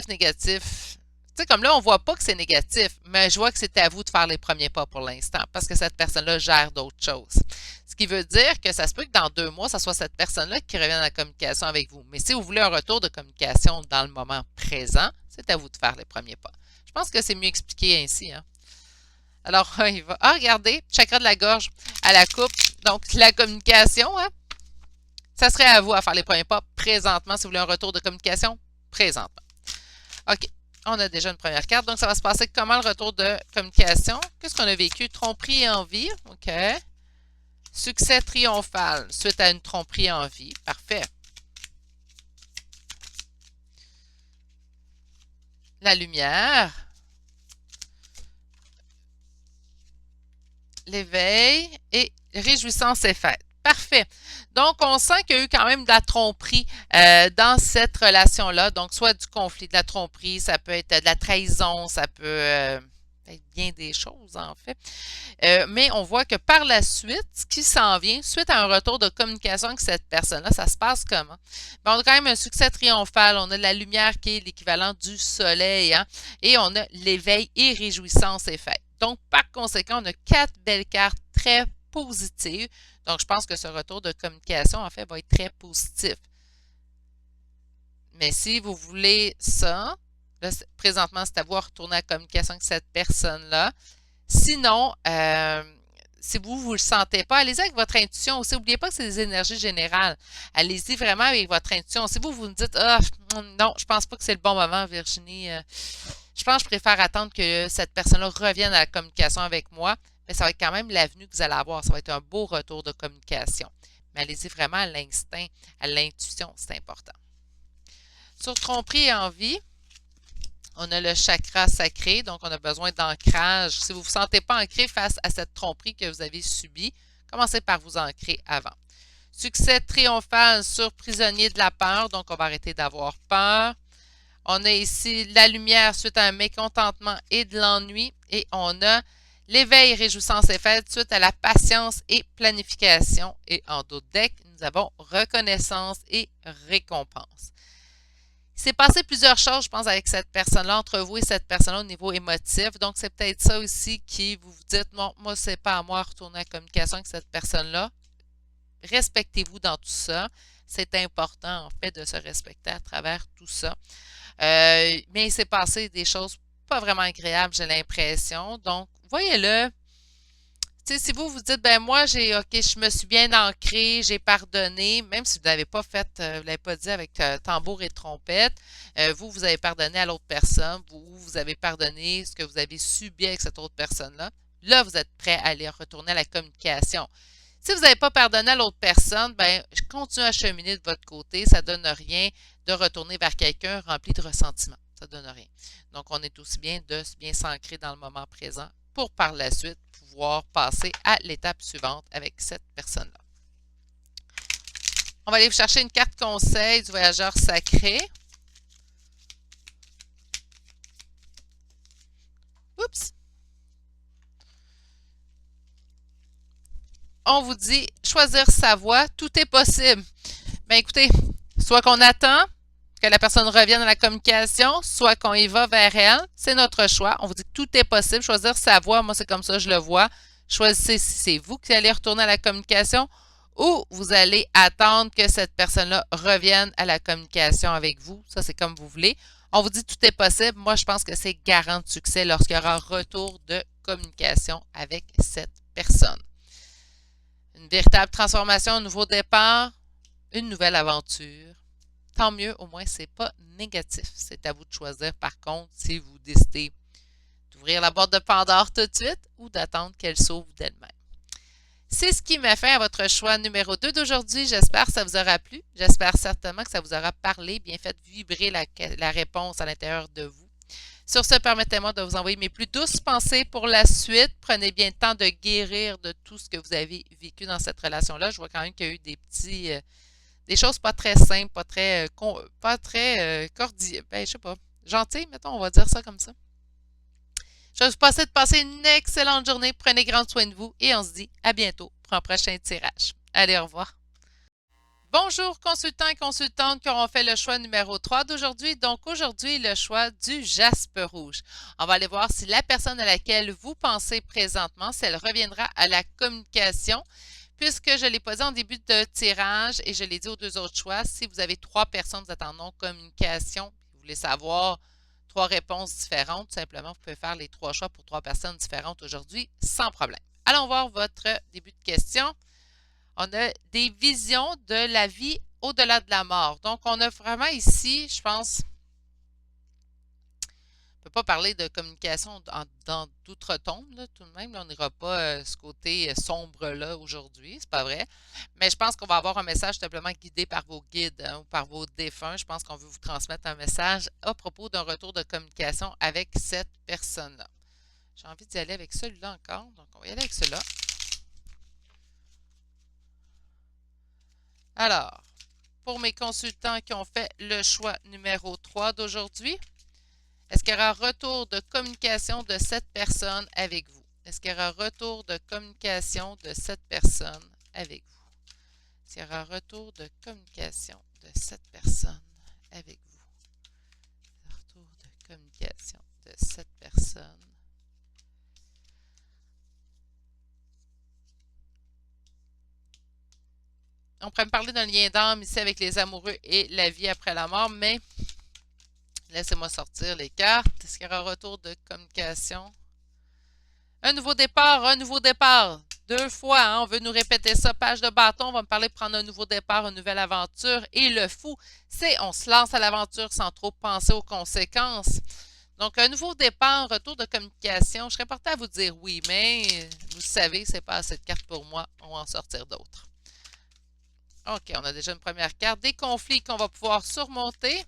Speaker 1: négatif, tu sais, comme là, on ne voit pas que c'est négatif, mais je vois que c'est à vous de faire les premiers pas pour l'instant, parce que cette personne-là gère d'autres choses. Ce qui veut dire que ça se peut que dans 2 mois, ça soit cette personne-là qui revienne à la communication avec vous. Mais si vous voulez un retour de communication dans le moment présent, c'est à vous de faire les premiers pas. Je pense que c'est mieux expliqué ainsi, hein. Alors, il va. Ah, regardez, chakra de la gorge à la coupe. Donc, la communication, hein, ça serait à vous à faire les premiers pas présentement si vous voulez un retour de communication présentement. OK. On a déjà une première carte. Donc, ça va se passer comment le retour de communication? Qu'est-ce qu'on a vécu? Tromperie et envie. OK. Succès triomphal suite à une tromperie en vie. Parfait. La lumière. L'éveil et réjouissance et fête. Parfait. Donc, on sent qu'il y a eu quand même de la tromperie dans cette relation-là. Donc, soit du conflit, de la tromperie, ça peut être de la trahison, ça peut être bien des choses, en fait. Mais on voit que par la suite, ce qui s'en vient, suite à un retour de communication avec cette personne-là, ça se passe comment? Ben, on a quand même un succès triomphal. On a la lumière qui est l'équivalent du soleil, hein? Et on a l'éveil et réjouissance et fête. Donc, par conséquent, on a 4 belles cartes très positives. Donc, je pense que ce retour de communication, en fait, va être très positif. Mais si vous voulez ça, là, présentement, c'est à vous de retourner à la communication avec cette personne-là. Sinon, si vous ne le sentez pas, allez-y avec votre intuition aussi. N'oubliez pas que c'est des énergies générales. Allez-y vraiment avec votre intuition. Si vous me dites, ah, non, je pense pas que c'est le bon moment, Virginie. Je pense que je préfère attendre que cette personne-là revienne à la communication avec moi. Mais ça va être quand même l'avenue que vous allez avoir. Ça va être un beau retour de communication. Mais allez-y vraiment à l'instinct, à l'intuition, c'est important. Sur tromperie et envie, on a le chakra sacré, donc on a besoin d'ancrage. Si vous ne vous sentez pas ancré face à cette tromperie que vous avez subie, commencez par vous ancrer avant. Succès triomphal sur prisonnier de la peur, donc on va arrêter d'avoir peur. On a ici la lumière suite à un mécontentement et de l'ennui. Et on a l'éveil, réjouissance et fête suite à la patience et planification. Et en d'autres decks, nous avons reconnaissance et récompense. Il s'est passé plusieurs choses, je pense, avec cette personne-là, entre vous et cette personne-là au niveau émotif. Donc, c'est peut-être ça aussi qui vous vous dites, non, moi, c'est pas à moi de retourner à la communication avec cette personne-là. Respectez-vous dans tout ça. C'est important, en fait, de se respecter à travers tout ça. Mais il s'est passé des choses pas vraiment agréables, j'ai l'impression. Donc, voyez-le. Tu sais, si vous vous dites, ben moi, OK, je me suis bien ancré, j'ai pardonné, même si vous n'avez pas fait, vous l'avez pas dit avec tambour et trompette, vous avez pardonné à l'autre personne, vous avez pardonné ce que vous avez subi avec cette autre personne-là. Là, vous êtes prêt à aller retourner à la communication. Si vous n'avez pas pardonné à l'autre personne, ben, continuez à cheminer de votre côté. Ça ne donne rien de retourner vers quelqu'un rempli de ressentiment. Ça ne donne rien. Donc, on est aussi bien de bien s'ancrer dans le moment présent pour par la suite pouvoir passer à l'étape suivante avec cette personne-là. On va aller vous chercher une carte conseil du voyageur sacré. Oups! On vous dit choisir sa voie, tout est possible. Ben écoutez, soit qu'on attend que la personne revienne à la communication, soit qu'on y va vers elle. C'est notre choix. On vous dit que tout est possible. Choisir sa voie, moi c'est comme ça, je le vois. Choisissez si c'est vous qui allez retourner à la communication ou vous allez attendre que cette personne-là revienne à la communication avec vous. Ça, c'est comme vous voulez. On vous dit tout est possible. Moi, je pense que c'est garant de succès lorsqu'il y aura un retour de communication avec cette personne. Une véritable transformation, un nouveau départ, une nouvelle aventure. Tant mieux, au moins, c'est pas négatif. C'est à vous de choisir, par contre, si vous décidez d'ouvrir la boîte de Pandore tout de suite ou d'attendre qu'elle s'ouvre d'elle-même. C'est ce qui m'a fait à votre choix numéro 2 d'aujourd'hui. J'espère que ça vous aura plu. J'espère certainement que ça vous aura parlé, bien fait vibrer la réponse à l'intérieur de vous. Sur ce, permettez-moi de vous envoyer mes plus douces pensées pour la suite. Prenez bien le temps de guérir de tout ce que vous avez vécu dans cette relation-là. Je vois quand même qu'il y a eu des choses pas très simples, pas très cordiales, ben, je sais pas, gentilles, mettons, on va dire ça comme ça. Je vais vous passer de passer une excellente journée. Prenez grand soin de vous et on se dit à bientôt pour un prochain tirage. Allez, au revoir. Bonjour consultants et consultantes qui auront fait le choix numéro 3 d'aujourd'hui. Donc aujourd'hui, le choix du jaspe rouge. On va aller voir si la personne à laquelle vous pensez présentement, si elle reviendra à la communication. Puisque je ne l'ai pas dit en début de tirage et je l'ai dit aux deux autres choix, si vous avez 3 personnes, vous êtes en non-communication, vous voulez savoir 3 réponses différentes, tout simplement, vous pouvez faire les 3 choix pour 3 personnes différentes aujourd'hui sans problème. Allons voir votre début de question. On a des visions de la vie au-delà de la mort. Donc, on a vraiment ici, je pense, on ne peut pas parler de communication dans d'outre-tombe, là, tout de même. Là, on n'ira pas ce côté sombre-là aujourd'hui, c'est pas vrai. Mais je pense qu'on va avoir un message simplement guidé par vos guides hein, ou par vos défunts. Je pense qu'on veut vous transmettre un message à propos d'un retour de communication avec cette personne-là. J'ai envie d'y aller avec celui-là encore, donc on va y aller avec celui-là. Alors, pour mes consultants qui ont fait le choix numéro 3 d'aujourd'hui, est-ce qu'il y aura un retour de communication de cette personne avec vous? Est-ce qu'il y aura un retour de communication de cette personne avec vous? Est-ce qu'il y aura un retour de communication de cette personne avec vous? Retour de communication de cette personne. On pourrait me parler d'un lien d'âme ici avec les amoureux et la vie après la mort, mais laissez-moi sortir les cartes. Est-ce qu'il y aura un retour de communication? Un nouveau départ, un nouveau départ. Deux fois, hein, on veut nous répéter ça. Page de bâton, on va me parler de prendre un nouveau départ, une nouvelle aventure. Et le fou, c'est on se lance à l'aventure sans trop penser aux conséquences. Donc, un nouveau départ, retour de communication. Je serais portée à vous dire oui, mais vous savez, c'est pas assez de cartes pour moi. On va en sortir d'autres. OK, on a déjà une première carte. Des conflits qu'on va pouvoir surmonter.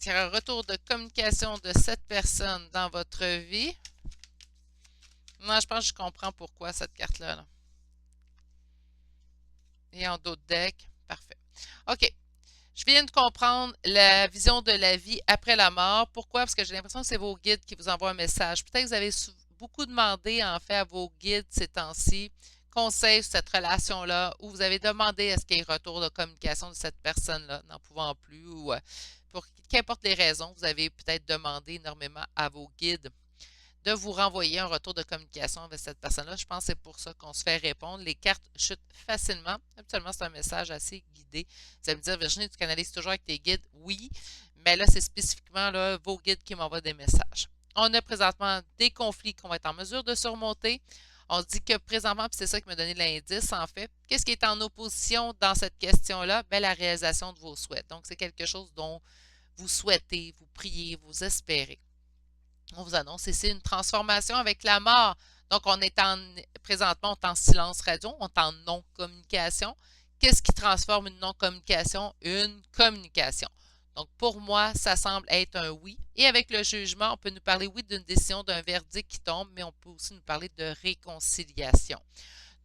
Speaker 1: Il y a un retour de communication de cette personne dans votre vie. Moi, je pense que je comprends pourquoi cette carte-là. Là. Et en d'autres decks. Parfait. OK. Je viens de comprendre la vision de la vie après la mort. Pourquoi? Parce que j'ai l'impression que c'est vos guides qui vous envoient un message. Peut-être que vous avez beaucoup demandé en fait à vos guides ces temps-ci conseils sur cette relation-là ou vous avez demandé à ce qu'il y ait retour de communication de cette personne-là, n'en pouvant plus ou pour qu'importe les raisons, vous avez peut-être demandé énormément à vos guides de vous renvoyer un retour de communication avec cette personne-là. Je pense que c'est pour ça qu'on se fait répondre. Les cartes chutent facilement. Habituellement, c'est un message assez guidé. Vous allez me dire, Virginie, tu canalises toujours avec tes guides? Oui, mais là, c'est spécifiquement là, vos guides qui m'envoient des messages. On a présentement des conflits qu'on va être en mesure de surmonter. On dit que présentement, puis c'est ça qui m'a donné l'indice en fait, qu'est-ce qui est en opposition dans cette question-là? Bien, la réalisation de vos souhaits. Donc, c'est quelque chose dont vous souhaitez, vous priez, vous espérez. On vous annonce ici une transformation avec la mort. Donc, présentement, on est en silence radio, on est en non-communication. Qu'est-ce qui transforme une non-communication? Une communication. Donc, pour moi, ça semble être un oui. Et avec le jugement, on peut nous parler, oui, d'une décision, d'un verdict qui tombe, mais on peut aussi nous parler de réconciliation.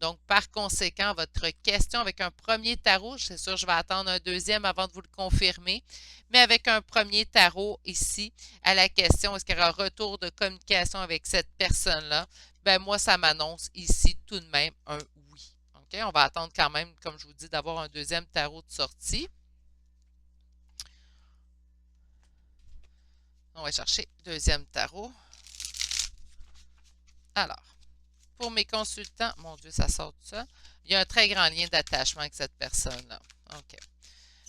Speaker 1: Donc, par conséquent, votre question avec un premier tarot, c'est sûr, je vais attendre un deuxième avant de vous le confirmer, mais avec un premier tarot ici, à la question, est-ce qu'il y aura un retour de communication avec cette personne-là? Ben moi, ça m'annonce ici tout de même un oui. OK? On va attendre quand même, comme je vous dis, d'avoir un deuxième tarot de sortie. On va chercher deuxième tarot. Alors, pour mes consultants, mon Dieu, ça sort tout ça. Il y a un très grand lien d'attachement avec cette personne-là. OK.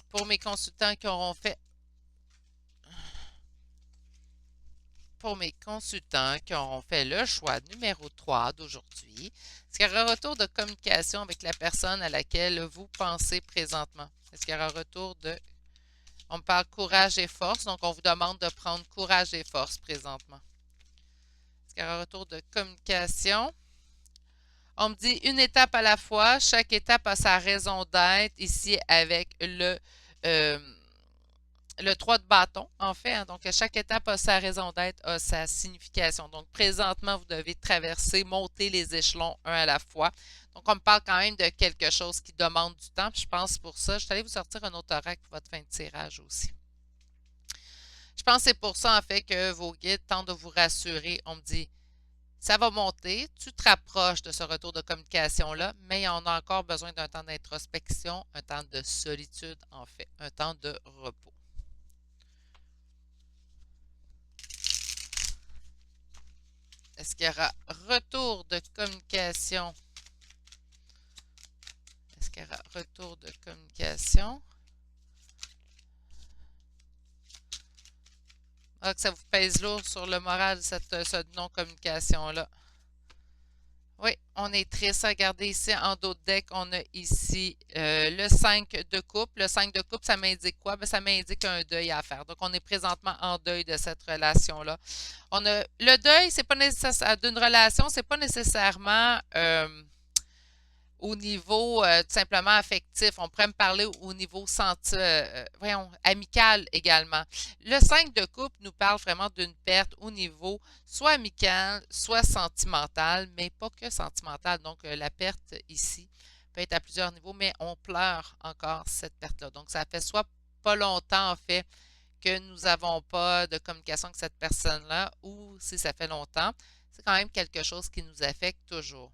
Speaker 1: Pour mes consultants qui auront fait le choix numéro 3 d'aujourd'hui, est-ce qu'il y aura un retour de communication avec la personne à laquelle vous pensez présentement? Est-ce qu'il y aura un retour de... On me parle courage et force, donc on vous demande de prendre courage et force présentement. Est-ce qu'il y aura un retour de communication? On me dit une étape à la fois, chaque étape a sa raison d'être ici avec euh, le 3 de bâton, en fait. Hein. Donc, chaque étape a sa raison d'être, a sa signification. Donc, présentement, vous devez traverser, monter les échelons un à la fois. Donc, on me parle quand même de quelque chose qui demande du temps. Puis je pense pour ça, je suis allée vous sortir un autre oracle pour votre fin de tirage aussi. Je pense que c'est pour ça, en fait, que vos guides tentent de vous rassurer. On me dit, ça va monter, tu te rapproches de ce retour de communication-là, mais on a encore besoin d'un temps d'introspection, un temps de solitude, en fait, un temps de repos. Est-ce qu'il y aura retour de communication? Est-ce qu'il y aura retour de communication? Ah, que ça vous pèse lourd sur le moral, cette non-communication-là. Oui, on est triste. Regardez ici, en dos de deck, on a ici le 5 de coupe. Le 5 de coupe, ça m'indique quoi? Ben, ça m'indique un deuil à faire. Donc, on est présentement en deuil de cette relation-là. On a le deuil, c'est pas nécessaire d'une relation, c'est pas nécessairement au niveau tout simplement affectif. On pourrait me parler au niveau voyons, amical également. Le 5 de coupe nous parle vraiment d'une perte au niveau soit amical, soit sentimental, mais pas que sentimental. Donc, la perte ici peut être à plusieurs niveaux, mais on pleure encore cette perte-là. Donc, ça fait soit pas longtemps, en fait, que nous n'avons pas de communication avec cette personne-là, ou si ça fait longtemps, c'est quand même quelque chose qui nous affecte toujours.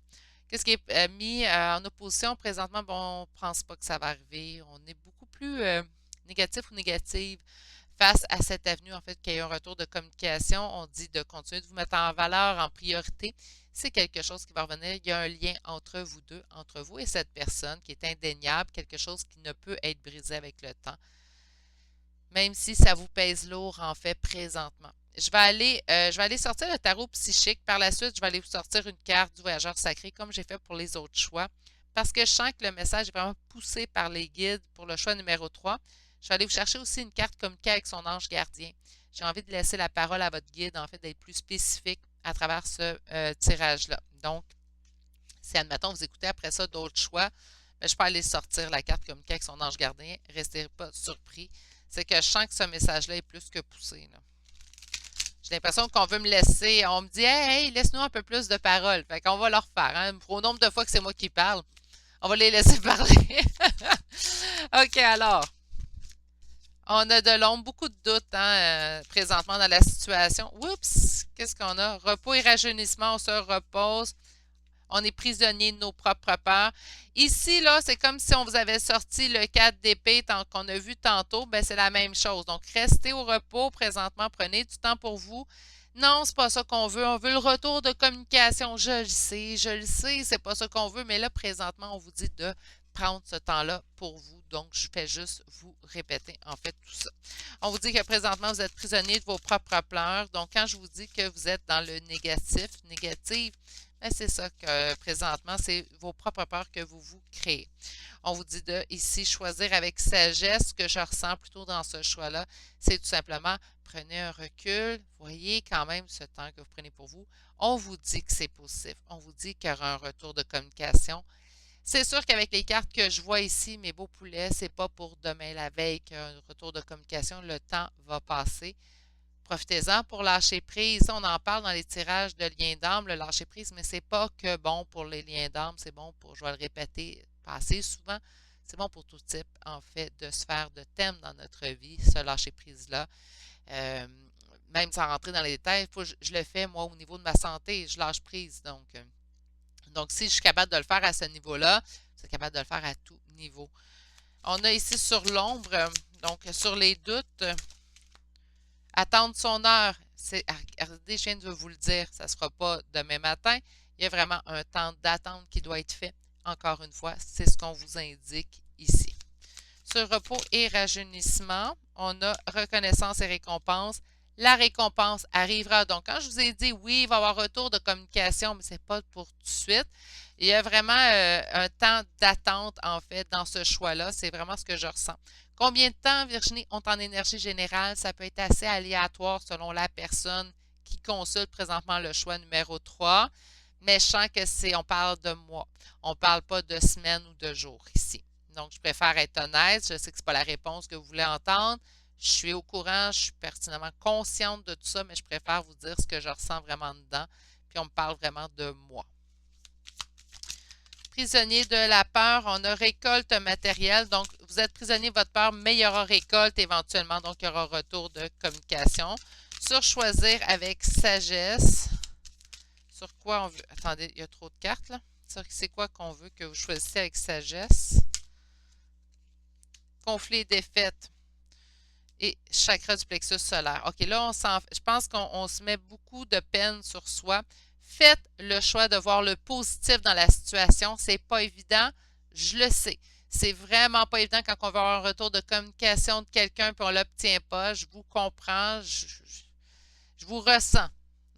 Speaker 1: Qu'est-ce qui est mis en opposition présentement? Bon, on ne pense pas que ça va arriver. On est beaucoup plus négatif ou négative face à cette avenue, en fait, qu'il y ait un retour de communication. On dit de continuer de vous mettre en valeur, en priorité. C'est quelque chose qui va revenir. Il y a un lien entre vous deux, entre vous et cette personne qui est indéniable, quelque chose qui ne peut être brisé avec le temps, même si ça vous pèse lourd, en fait, présentement. Je vais aller sortir le tarot psychique. Par la suite, je vais aller vous sortir une carte du voyageur sacré, comme j'ai fait pour les autres choix, parce que je sens que le message est vraiment poussé par les guides pour le choix numéro 3. Je vais aller vous chercher aussi une carte communiquée avec son ange gardien. J'ai envie de laisser la parole à votre guide, en fait, d'être plus spécifique à travers ce tirage-là. Donc, si, admettons, vous écoutez après ça d'autres choix, ben, je peux aller sortir la carte communiquée avec son ange gardien. Restez pas surpris. C'est que je sens que ce message-là est plus que poussé, là. J'ai l'impression qu'on veut me laisser. On me dit, hey, hey, laisse-nous un peu plus de paroles. Fait qu'on va leur faire. Hein. Au nombre de fois que c'est moi qui parle, on va les laisser parler. OK, alors. On a de l'ombre, beaucoup de doutes hein, présentement dans la situation. Oups! Qu'est-ce qu'on a? Repos et rajeunissement, on se repose. On est prisonnier de nos propres peurs. Ici, là, c'est comme si on vous avait sorti le 4 d'épée qu'on a vu tantôt. Ben, c'est la même chose. Donc, restez au repos présentement. Prenez du temps pour vous. Non, c'est pas ça qu'on veut. On veut le retour de communication. Je le sais, c'est pas ça qu'on veut. Mais là, présentement, on vous dit de prendre ce temps-là pour vous. Donc, je fais juste vous répéter, en fait, tout ça. On vous dit que présentement, vous êtes prisonnier de vos propres pleurs. Donc, quand je vous dis que vous êtes dans le négatif, ben, c'est ça que présentement, c'est vos propres peurs que vous vous créez. On vous dit de ici choisir avec sagesse. Ce que je ressens plutôt dans ce choix-là, c'est tout simplement prenez un recul. Voyez quand même ce temps que vous prenez pour vous. On vous dit que c'est positif. On vous dit qu'il y aura un retour de communication. C'est sûr qu'avec les cartes que je vois ici, mes beaux poulets, c'est pas pour demain la veille qu'un retour de communication. Le temps va passer. Profitez-en pour lâcher prise. On en parle dans les tirages de liens d'âme, le lâcher prise, mais c'est pas que bon pour les liens d'âme, c'est bon pour, je vais le répéter pas assez souvent, c'est bon pour tout type, en fait, de sphère de thème dans notre vie, ce lâcher prise-là. Euh, Même sans rentrer dans les détails, faut que je le fais, moi, au niveau de ma santé, je lâche prise. Donc si je suis capable de le faire à ce niveau-là, je suis capable de le faire à tout niveau. On a ici sur l'ombre, donc sur les doutes, attendre son heure. Regardez, je viens de vous le dire, ça ne sera pas demain matin. Il y a vraiment un temps d'attente qui doit être fait. Encore une fois, c'est ce qu'on vous indique ici. Sur repos et rajeunissement, on a reconnaissance et récompense. La récompense arrivera. Donc, quand je vous ai dit oui, il va y avoir retour de communication, mais ce n'est pas pour tout de suite. Il y a vraiment un temps d'attente, en fait, dans ce choix-là. C'est vraiment ce que je ressens. Combien de temps, Virginie, ont en énergie générale? Ça peut être assez aléatoire selon la personne qui consulte présentement le choix numéro 3. Mais je sens que on parle de mois. On ne parle pas de semaines ou de jours ici. Donc, je préfère être honnête. Je sais que ce n'est pas la réponse que vous voulez entendre. Je suis au courant, je suis pertinemment consciente de tout ça, mais je préfère vous dire ce que je ressens vraiment dedans. Puis on me parle vraiment de moi. Prisonnier de la peur, on a récolte matérielle. Donc, vous êtes prisonnier de votre peur, mais il y aura récolte éventuellement. Donc, il y aura retour de communication. Sur choisir avec sagesse. Sur quoi on veut. Attendez, il y a trop de cartes là. C'est quoi qu'on veut que vous choisissiez avec sagesse? Conflit et défaite. Et chakra du plexus solaire. OK, là, je pense qu'on se met beaucoup de peine sur soi. Faites le choix de voir le positif dans la situation. C'est pas évident, je le sais. C'est vraiment pas évident quand on va avoir un retour de communication de quelqu'un et on ne l'obtient pas. Je vous comprends, je vous ressens.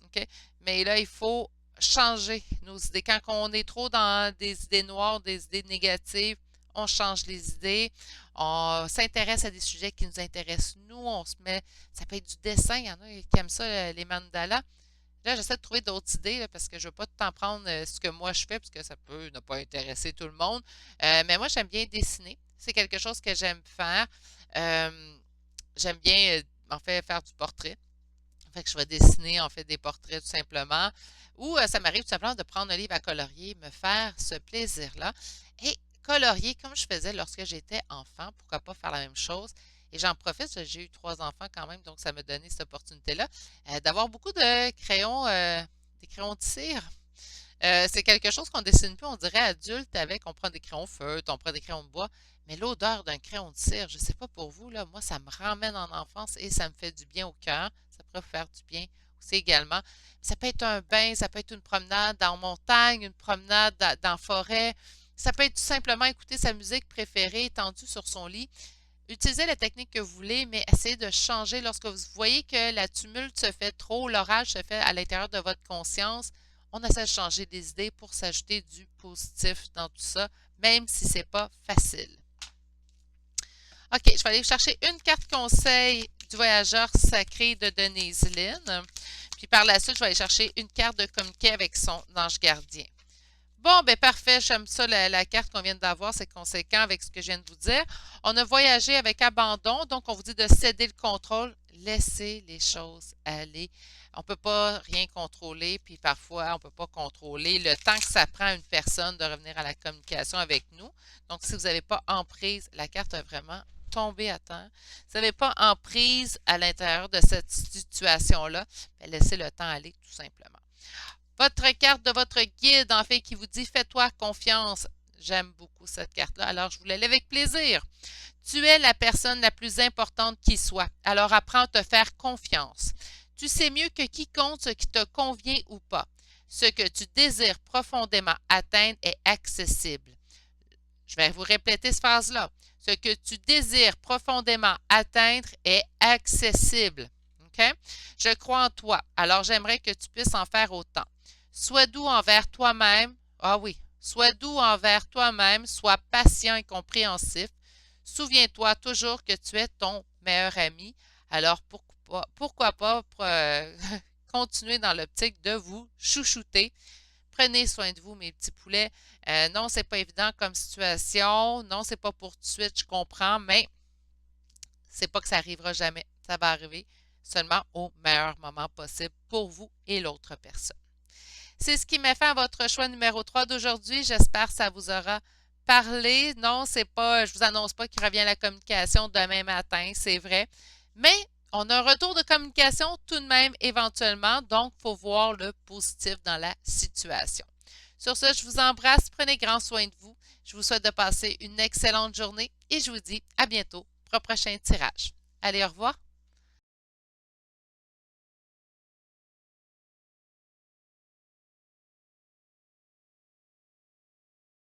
Speaker 1: OK? Mais là, il faut changer nos idées. Quand on est trop dans des idées noires, des idées négatives, on change les idées, on s'intéresse à des sujets qui nous intéressent nous, on se met, ça peut être du dessin, il y en a qui aiment ça, les mandalas. Là, j'essaie de trouver d'autres idées là, parce que je ne veux pas tout le temps prendre ce que moi je fais, parce que ça peut ne pas intéresser tout le monde. Mais moi, j'aime bien dessiner. C'est quelque chose que j'aime faire. Euh, J'aime bien, en fait, faire du portrait. Fait que je vais dessiner, en fait, des portraits tout simplement. Ou ça m'arrive tout simplement de prendre un livre à colorier, me faire ce plaisir-là. Et colorier comme je faisais lorsque j'étais enfant, pourquoi pas faire la même chose? Et j'en profite, j'ai eu 3 enfants quand même, donc ça m'a donné cette opportunité-là, d'avoir beaucoup de crayons, des crayons de cire. C'est quelque chose qu'on dessine plus, on dirait adulte avec, on prend des crayons feutres, on prend des crayons de bois, mais l'odeur d'un crayon de cire, je ne sais pas pour vous, là, moi, ça me ramène en enfance et ça me fait du bien au cœur. Ça pourrait vous faire du bien aussi également. Ça peut être un bain, ça peut être une promenade en montagne, une promenade dans la forêt. Ça peut être tout simplement écouter sa musique préférée étendue sur son lit. Utilisez la technique que vous voulez, mais essayez de changer lorsque vous voyez que la tumulte se fait trop, l'orage se fait à l'intérieur de votre conscience. On essaie de changer des idées pour s'ajouter du positif dans tout ça, même si c'est pas facile. OK, je vais aller chercher une carte conseil du voyageur sacré de Denise Lynn. Puis par la suite, je vais aller chercher une carte de communiquer avec son ange gardien. Bon, ben parfait, j'aime ça, la carte qu'on vient d'avoir, c'est conséquent avec ce que je viens de vous dire. On a voyagé avec abandon, donc on vous dit de céder le contrôle, laissez les choses aller. On ne peut pas rien contrôler, puis parfois on ne peut pas contrôler le temps que ça prend à une personne de revenir à la communication avec nous. Donc, si vous n'avez pas emprise, la carte a vraiment tombé à terre. Si vous n'avez pas emprise à l'intérieur de cette situation-là, ben laissez le temps aller tout simplement. Votre carte de votre guide, en fait, qui vous dit fais-toi confiance. J'aime beaucoup cette carte-là, alors je vous la lis avec plaisir. Tu es la personne la plus importante qui soit, alors apprends à te faire confiance. Tu sais mieux que quiconque ce qui te convient ou pas. Ce que tu désires profondément atteindre est accessible. Je vais vous répéter cette phrase-là. Ce que tu désires profondément atteindre est accessible. OK? Je crois en toi, alors j'aimerais que tu puisses en faire autant. Sois doux envers toi-même. Ah oui, sois doux envers toi-même, sois patient et compréhensif. Souviens-toi toujours que tu es ton meilleur ami. Alors pourquoi pas continuer dans l'optique de vous chouchouter. Prenez soin de vous, mes petits poulets. Non, c'est pas évident comme situation. Non, c'est pas pour tout de suite, je comprends, mais c'est pas que ça arrivera jamais. Ça va arriver seulement au meilleur moment possible pour vous et l'autre personne. C'est ce qui met fin à votre choix numéro 3 d'aujourd'hui. J'espère que ça vous aura parlé. Non, c'est pas, je vous annonce pas qu'il revient la communication demain matin, c'est vrai. Mais on a un retour de communication tout de même éventuellement, donc il faut voir le positif dans la situation. Sur ce, je vous embrasse, prenez grand soin de vous. Je vous souhaite de passer une excellente journée et je vous dis à bientôt pour un prochain tirage. Allez, au revoir.